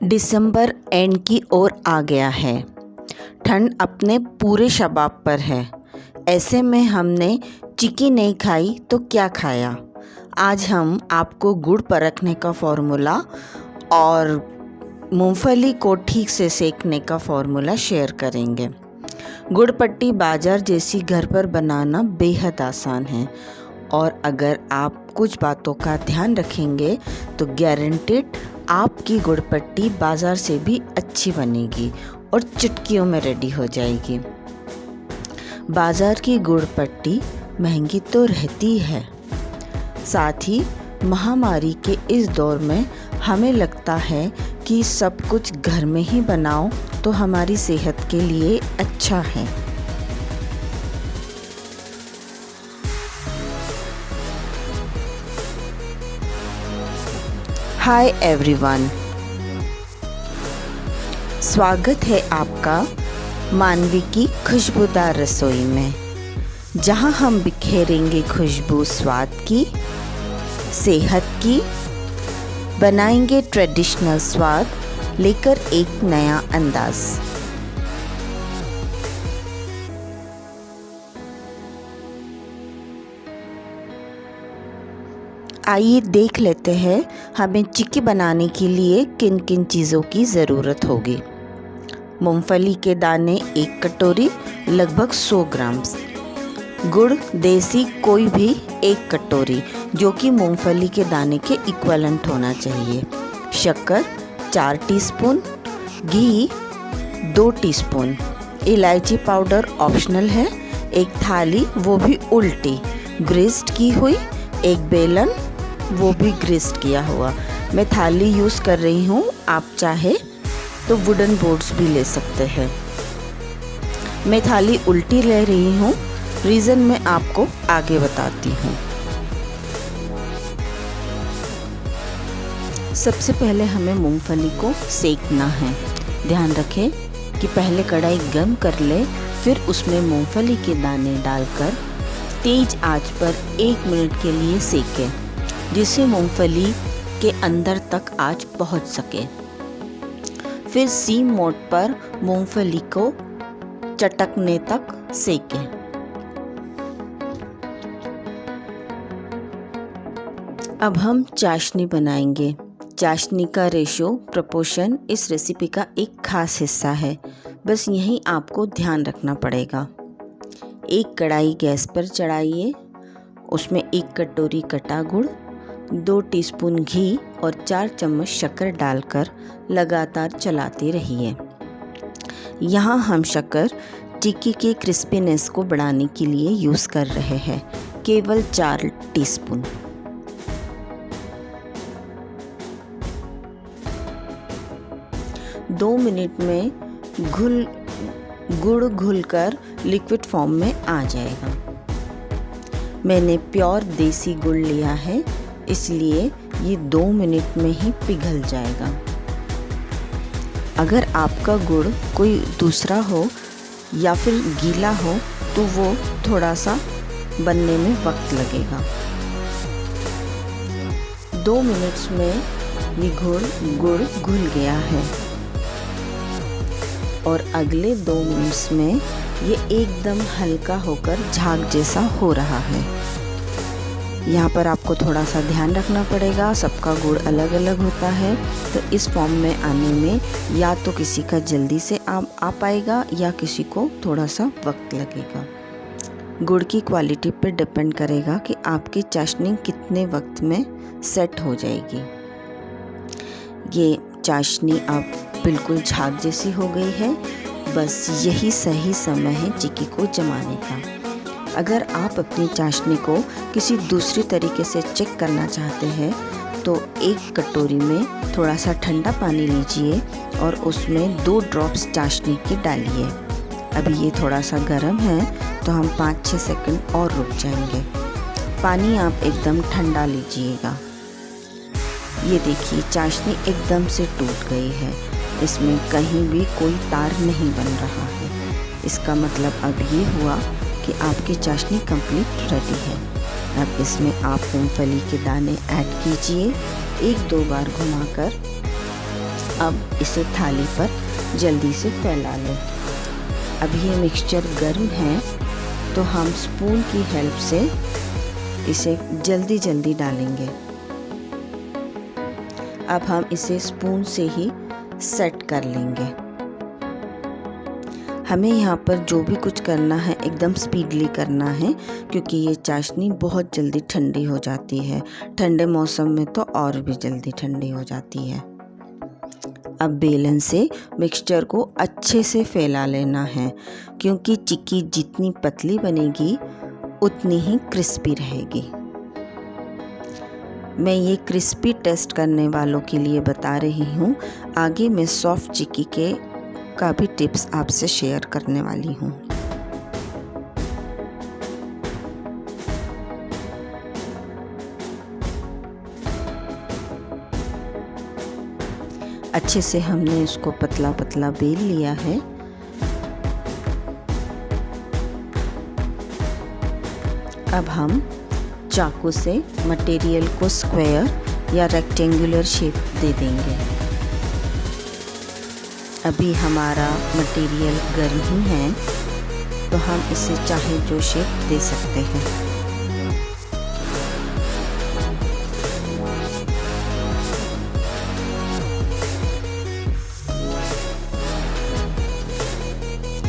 दिसंबर and की ओर आ गया है। ठंड अपने पूरे शबाब पर है। ऐसे में हमने चिक्की नहीं खाई तो क्या खाया। आज हम आपको गुड़ परखने का फॉर्मूला और मूंगफली को ठीक से सेकने का फॉर्मूला शेयर करेंगे। गुड़ पट्टी बाजार जैसी घर पर बनाना बेहद आसान है और अगर आप कुछ बातों का ध्यान रखेंगे तो गारंटेड आपकी गुड़ पट्टी बाज़ार से भी अच्छी बनेगी और चुटकियों में रेडी हो जाएगी। बाज़ार की गुड़ पट्टी महंगी तो रहती है, साथ ही महामारी के इस दौर में हमें लगता है कि सब कुछ घर में ही बनाओ तो हमारी सेहत के लिए अच्छा है। हाय एवरीवन, स्वागत है आपका मानवी की खुशबूदार रसोई में, जहां हम बिखेरेंगे खुशबू स्वाद की, सेहत की, बनाएंगे ट्रेडिशनल स्वाद लेकर एक नया अंदाज। आइए देख लेते हैं हमें चिक्की बनाने के लिए किन किन चीज़ों की ज़रूरत होगी। मूंगफली के दाने 1 कटोरी लगभग 100 ग्राम, गुड़ देसी कोई भी 1 कटोरी जो कि मूंगफली के दाने के इक्वलेंट होना चाहिए, शक्कर 4 टीस्पून, घी 2 टीस्पून, इलायची पाउडर ऑप्शनल है, एक थाली वो भी उल्टी ग्रीस्ड की हुई, एक बेलन वो भी ग्रीस्ड किया हुआ। मैं थाली यूज़ कर रही हूँ, आप चाहे तो वुडन बोर्ड्स भी ले सकते हैं। मैं थाली उल्टी ले रही हूँ, रीज़न मैं आपको आगे बताती हूँ। सबसे पहले हमें मूंगफली को सेकना है। ध्यान रखें कि पहले कढ़ाई गर्म कर ले, फिर उसमें मूंगफली के दाने डालकर तेज आंच पर 1 मिनट के लिए सेकें, जिससे मूंगफली के अंदर तक आंच पहुंच सके। फिर सीम मोड पर मूंगफली को चटकने तक सेकें। अब हम चाशनी बनाएंगे। चाशनी का रेशो प्रोपोर्शन इस रेसिपी का एक खास हिस्सा है, बस यहीं आपको ध्यान रखना पड़ेगा। एक कढ़ाई गैस पर चढ़ाइए, उसमें 1 कटोरी कटा गुड़, 2 टीस्पून घी और 4 चम्मच शक्कर डालकर लगातार चलाते रहिए। यहाँ हम शक्कर चिक्की के क्रिस्पीनेस को बढ़ाने के लिए यूज़ कर रहे हैं, केवल 4 टीस्पून। दो मिनट में गुड़ घुलकर लिक्विड फॉर्म में आ जाएगा। मैंने प्योर देसी गुड़ लिया है, इसलिए ये 2 मिनट में ही पिघल जाएगा। अगर आपका गुड़ कोई दूसरा हो या फिर गीला हो तो वो थोड़ा सा बनने में वक्त लगेगा। 2 मिनट्स में ये गुड़ घुल गया है और अगले 2 मिनट्स में ये एकदम हल्का होकर झाग जैसा हो रहा है। यहाँ पर आपको थोड़ा सा ध्यान रखना पड़ेगा, सबका गुड़ अलग अलग होता है, तो इस फॉर्म में आने में या तो किसी का जल्दी से आ पाएगा या किसी को थोड़ा सा वक्त लगेगा। गुड़ की क्वालिटी पर डिपेंड करेगा कि आपकी चाशनी कितने वक्त में सेट हो जाएगी। ये चाशनी अब बिल्कुल झाग जैसी हो गई है, बस यही सही समय है चिक्की को जमाने का। अगर आप अपनी चाशनी को किसी दूसरी तरीके से चेक करना चाहते हैं तो 1 कटोरी में थोड़ा सा ठंडा पानी लीजिए और उसमें 2 ड्रॉप्स चाशनी के डालिए। अभी ये थोड़ा सा गर्म है तो हम 5-6 सेकंड और रुक जाएंगे। पानी आप एकदम ठंडा लीजिएगा। ये देखिए चाशनी एकदम से टूट गई है, इसमें कहीं भी कोई तार नहीं बन रहा है। इसका मतलब अब ये हुआ कि आपकी चाशनी कंप्लीट रेडी है। अब इसमें आप मूंगफली के दाने ऐड कीजिए, 1-2 बार घुमाकर अब इसे थाली पर जल्दी से फैला लें। अब ये मिक्सचर गर्म है तो हम स्पून की हेल्प से इसे जल्दी जल्दी डालेंगे। अब हम इसे स्पून से ही सेट कर लेंगे। हमें यहाँ पर जो भी कुछ करना है एकदम स्पीडली करना है, क्योंकि ये चाशनी बहुत जल्दी ठंडी हो जाती है। ठंडे मौसम में तो और भी जल्दी ठंडी हो जाती है। अब बेलन से मिक्सचर को अच्छे से फैला लेना है, क्योंकि चिक्की जितनी पतली बनेगी उतनी ही क्रिस्पी रहेगी। मैं ये क्रिस्पी टेस्ट करने वालों के लिए बता रही हूँ। आगे मैं सॉफ्ट चिक्की का भी टिप्स आपसे शेयर करने वाली हूँ। अच्छे से हमने इसको पतला पतला बेल लिया है। अब हम चाकू से मटेरियल को स्क्वायर या रेक्टेंगुलर शेप दे देंगे। अभी हमारा मटेरियल गर्म ही है तो हम इसे चाहे जो शेप दे सकते हैं।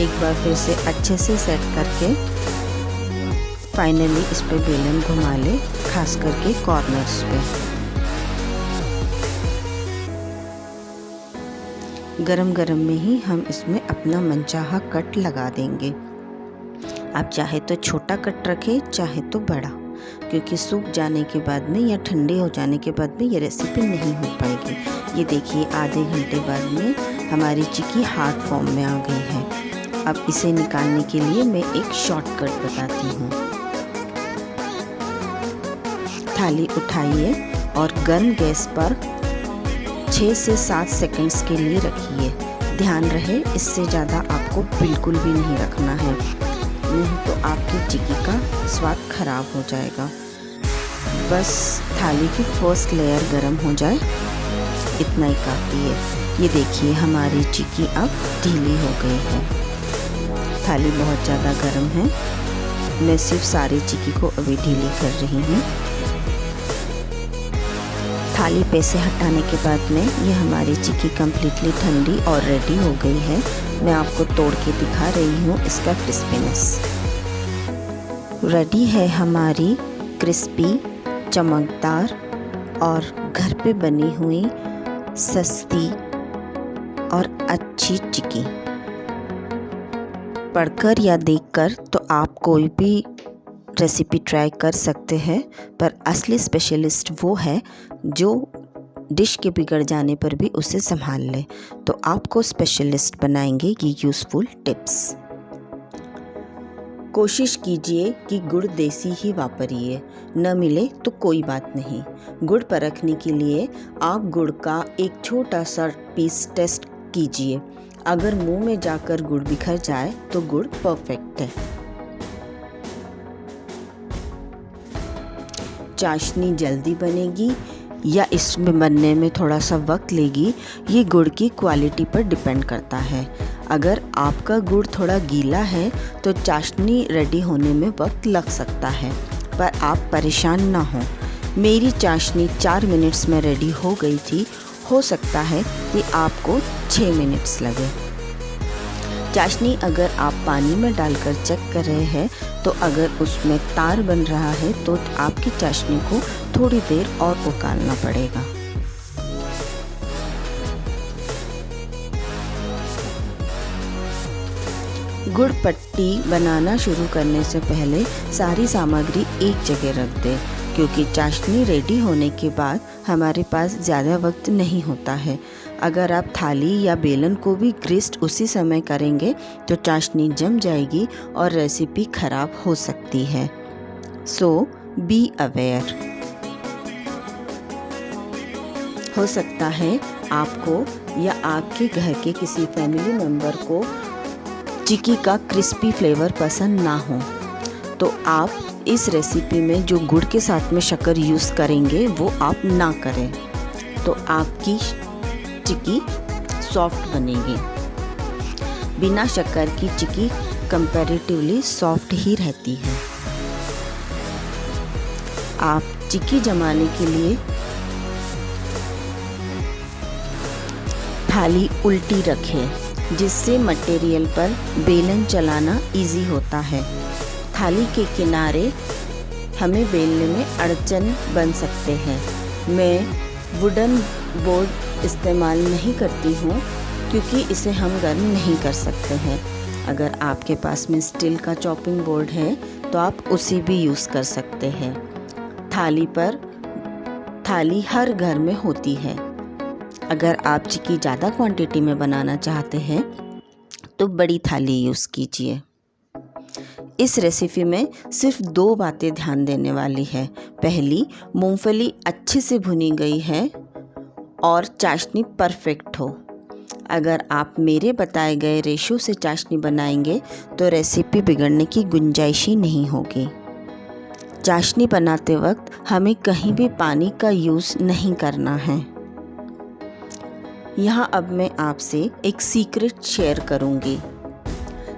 एक बार फिर से अच्छे से सेट करके फाइनली इस पे बेलन घुमा ले, खास करके कॉर्नर्स पे। गरम गरम में ही हम इसमें अपना मनचाहा कट लगा देंगे। आप चाहे तो छोटा कट रखें, चाहे तो बड़ा, क्योंकि सूख जाने के बाद में या ठंडे हो जाने के बाद में ये रेसिपी नहीं हो पाएगी। ये देखिए आधे घंटे बाद में हमारी चिक्की हार्ड फॉर्म में आ गई है। अब इसे निकालने के लिए मैं एक शॉर्टकट बताती हूँ। थाली उठाइए और गर्म गैस पर 6 से 7 सेकंड्स के लिए रखिए। ध्यान रहे इससे ज़्यादा आपको बिल्कुल भी नहीं रखना है, नहीं तो आपकी चिक्की का स्वाद खराब हो जाएगा। बस थाली की फर्स्ट लेयर गरम हो जाए, इतना ही काफ़ी है। ये देखिए हमारी चिक्की अब ढीली हो गई है। थाली बहुत ज़्यादा गर्म है, मैं सिर्फ सारी चिक्की को अभी ढीली कर रही हूँ। थाली पे से हटाने के बाद में ये हमारी चिक्की कम्प्लीटली ठंडी और रेडी हो गई है। मैं आपको तोड़ के दिखा रही हूँ इसका क्रिस्पीनेस। रेडी है हमारी क्रिस्पी, चमकदार और घर पे बनी हुई सस्ती और अच्छी चिक्की। पढ़कर या देखकर तो आप कोई भी रेसिपी ट्राई कर सकते हैं, पर असली स्पेशलिस्ट वो है जो डिश के बिगड़ जाने पर भी उसे संभाल ले। तो आपको स्पेशलिस्ट बनाएंगे ये यूज़फुल टिप्स। कोशिश कीजिए कि गुड़ देसी ही वापरिए, न मिले तो कोई बात नहीं। गुड़ परखने के लिए आप गुड़ का एक छोटा सा पीस टेस्ट कीजिए। अगर मुंह में जाकर गुड़ बिखर जाए तो गुड़ परफेक्ट है। चाशनी जल्दी बनेगी या इसमें बनने में थोड़ा सा वक्त लेगी, ये गुड़ की क्वालिटी पर डिपेंड करता है। अगर आपका गुड़ थोड़ा गीला है तो चाशनी रेडी होने में वक्त लग सकता है, पर आप परेशान ना हो। मेरी चाशनी 4 मिनट्स में रेडी हो गई थी। हो सकता है कि आपको 6 मिनट्स लगे। चाशनी अगर आप पानी में डालकर चेक कर रहे हैं तो अगर उसमें तार बन रहा है तो आपकी चाशनी को थोड़ी देर और उकालना पड़ेगा। गुड़ पट्टी बनाना शुरू करने से पहले सारी सामग्री एक जगह रख दें, क्योंकि चाशनी रेडी होने के बाद हमारे पास ज़्यादा वक्त नहीं होता है। अगर आप थाली या बेलन को भी ग्रीस्ड उसी समय करेंगे तो चाशनी जम जाएगी और रेसिपी खराब हो सकती है। सो बी अवेयर। हो सकता है आपको या आपके घर के किसी फैमिली मेम्बर को चिक्की का क्रिस्पी फ्लेवर पसंद ना हो, तो आप इस रेसिपी में जो गुड़ के साथ में शक्कर यूज़ करेंगे वो आप ना करें, तो आपकी चिक्की सॉफ्ट बनेगी। बिना शक्कर की चिक्की कंपैरेटिवली सॉफ्ट ही रहती है। आप चिक्की जमाने के लिए थाली उल्टी रखें, जिससे मटेरियल पर बेलन चलाना इजी होता है। थाली के किनारे हमें बेलने में अड़चन बन सकते हैं। मैं वुडन बोर्ड इस्तेमाल नहीं करती हूँ क्योंकि इसे हम गर्म नहीं कर सकते हैं। अगर आपके पास में स्टील का चॉपिंग बोर्ड है तो आप उसे भी यूज़ कर सकते हैं। थाली हर घर में होती है। अगर आप चिक्की ज़्यादा क्वांटिटी में बनाना चाहते हैं तो बड़ी थाली यूज़ कीजिए। इस रेसिपी में सिर्फ 2 बातें ध्यान देने वाली है। पहली, मूंगफली अच्छे से भुनी गई है और चाशनी परफेक्ट हो। अगर आप मेरे बताए गए रेशो से चाशनी बनाएंगे तो रेसिपी बिगड़ने की गुंजाइश ही नहीं होगी। चाशनी बनाते वक्त हमें कहीं भी पानी का यूज़ नहीं करना है। यहाँ अब मैं आपसे एक सीक्रेट शेयर करूँगी।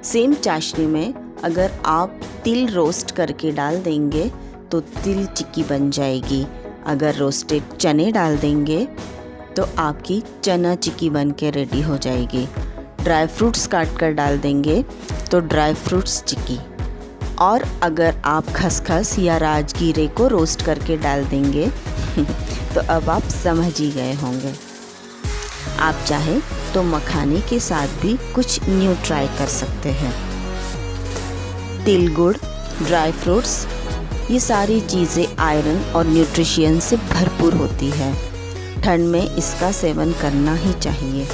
सेम चाशनी में अगर आप तिल रोस्ट करके डाल देंगे तो तिल चिक्की बन जाएगी। अगर रोस्टेड चने डाल देंगे तो आपकी चना चिक्की बन के रेडी हो जाएगी। ड्राई फ्रूट्स काट कर डाल देंगे तो ड्राई फ्रूट्स चिक्की। और अगर आप खसखस या राजगीरे को रोस्ट करके डाल देंगे तो अब आप समझ ही गए होंगे। आप चाहे तो मखाने के साथ भी कुछ न्यू ट्राई कर सकते हैं। तिल, गुड़, ड्राई फ्रूट्स, ये सारी चीज़ें आयरन और न्यूट्रिशन से भरपूर होती है। ठंड में इसका सेवन करना ही चाहिए।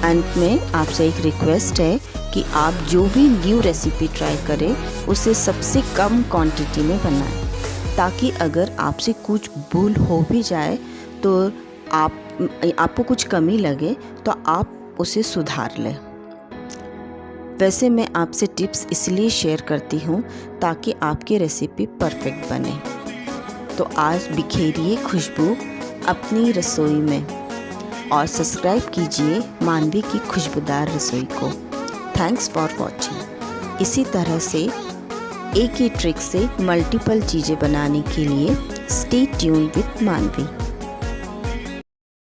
अंत में आपसे एक रिक्वेस्ट है कि आप जो भी न्यू रेसिपी ट्राई करें उसे सबसे कम क्वांटिटी में बनाएं, ताकि अगर आपसे कुछ भूल हो भी जाए तो आपको कुछ कमी लगे तो आप उसे सुधार लें। वैसे मैं आपसे टिप्स इसलिए शेयर करती हूँ ताकि आपकी रेसिपी परफेक्ट बने। तो आज बिखेरिए खुशबू अपनी रसोई में और सब्सक्राइब कीजिए मानवी की खुशबूदार रसोई को। Thanks for watching. इसी तरह से एक ही ट्रिक से मल्टीपल चीज़ें बनाने के लिए स्टे ट्यून्ड विद मानवी।